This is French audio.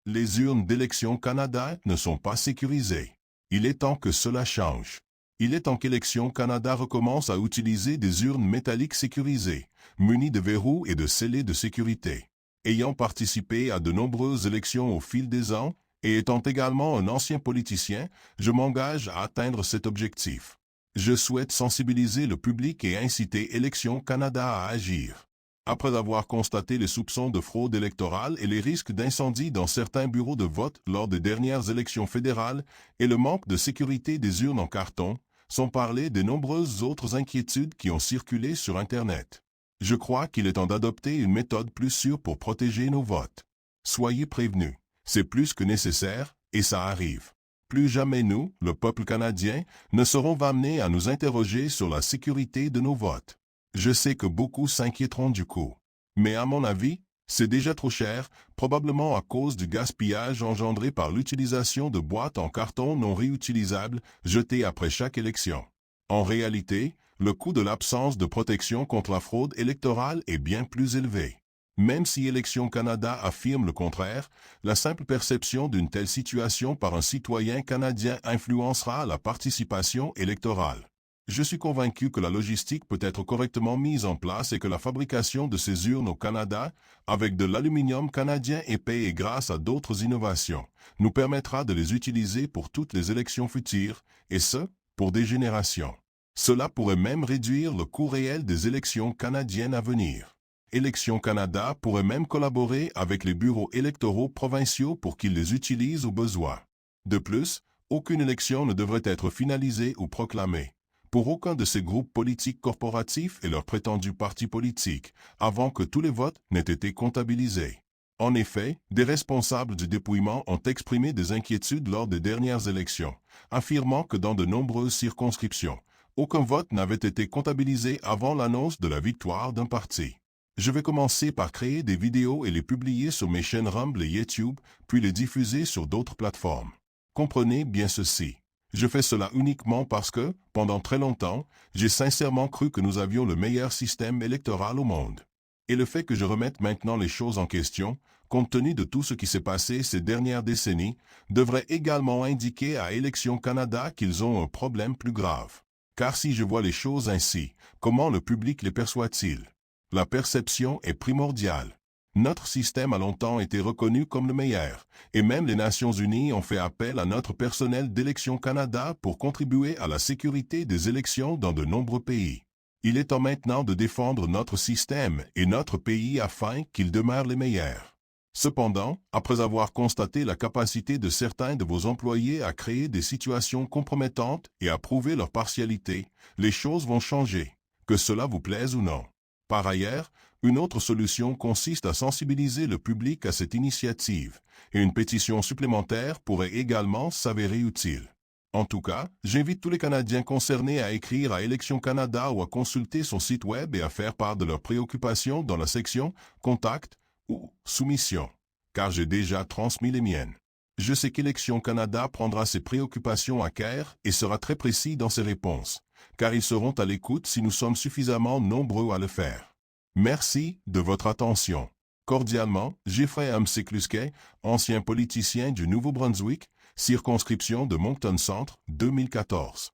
Les urnes d'Élections Canada ne sont pas sécurisées. Il est temps que cela change. Il est temps qu'Élections Canada recommence à utiliser des urnes métalliques sécurisées, munies de verrous et de scellés de sécurité. Ayant participé à de nombreuses élections au fil des ans, et étant également un ancien politicien, je m'engage à atteindre cet objectif. Je souhaite sensibiliser le public et inciter Élections Canada à agir. Après avoir constaté les soupçons de fraude électorale et les risques d'incendie dans certains bureaux de vote lors des dernières élections fédérales et le manque de sécurité des urnes en carton, sont parlées de nombreuses autres inquiétudes qui ont circulé sur Internet. Je crois qu'il est temps d'adopter une méthode plus sûre pour protéger nos votes. Soyez prévenus, c'est plus que nécessaire, et ça arrive. Plus jamais nous, le peuple canadien, ne serons amenés à nous interroger sur la sécurité de nos votes. Je sais que beaucoup s'inquiéteront du coup. Mais à mon avis, c'est déjà trop cher, probablement à cause du gaspillage engendré par l'utilisation de boîtes en carton non réutilisables jetées après chaque élection. En réalité, le coût de l'absence de protection contre la fraude électorale est bien plus élevé. Même si Élections Canada affirme le contraire, la simple perception d'une telle situation par un citoyen canadien influencera la participation électorale. Je suis convaincu que la logistique peut être correctement mise en place et que la fabrication de ces urnes au Canada, avec de l'aluminium canadien épais et grâce à d'autres innovations, nous permettra de les utiliser pour toutes les élections futures, et ce, pour des générations. Cela pourrait même réduire le coût réel des élections canadiennes à venir. Élections Canada pourrait même collaborer avec les bureaux électoraux provinciaux pour qu'ils les utilisent au besoin. De plus, aucune élection ne devrait être finalisée ou proclamée pour aucun de ces groupes politiques corporatifs et leurs prétendus partis politiques, avant que tous les votes n'aient été comptabilisés. En effet, des responsables du dépouillement ont exprimé des inquiétudes lors des dernières élections, affirmant que dans de nombreuses circonscriptions, aucun vote n'avait été comptabilisé avant l'annonce de la victoire d'un parti. Je vais commencer par créer des vidéos et les publier sur mes chaînes Rumble et YouTube, puis les diffuser sur d'autres plateformes. Comprenez bien ceci. Je fais cela uniquement parce que, pendant très longtemps, j'ai sincèrement cru que nous avions le meilleur système électoral au monde. Et le fait que je remette maintenant les choses en question, compte tenu de tout ce qui s'est passé ces dernières décennies, devrait également indiquer à Élections Canada qu'ils ont un problème plus grave. Car si je vois les choses ainsi, comment le public les perçoit-il? La perception est primordiale. Notre système a longtemps été reconnu comme le meilleur, et même les Nations Unies ont fait appel à notre personnel d'Élections Canada pour contribuer à la sécurité des élections dans de nombreux pays. Il est temps maintenant de défendre notre système et notre pays afin qu'ils demeurent les meilleurs. Cependant, après avoir constaté la capacité de certains de vos employés à créer des situations compromettantes et à prouver leur partialité, les choses vont changer, que cela vous plaise ou non. Par ailleurs, une autre solution consiste à sensibiliser le public à cette initiative, et une pétition supplémentaire pourrait également s'avérer utile. En tout cas, j'invite tous les Canadiens concernés à écrire à Élections Canada ou à consulter son site web et à faire part de leurs préoccupations dans la section « Contact » ou « Soumission », car j'ai déjà transmis les miennes. Je sais qu'Élections Canada prendra ses préoccupations à cœur et sera très précis dans ses réponses, car ils seront à l'écoute si nous sommes suffisamment nombreux à le faire. Merci de votre attention. Cordialement, Jeffrey M. Sekluskay, ancien politicien du Nouveau-Brunswick, circonscription de Moncton Centre, 2014.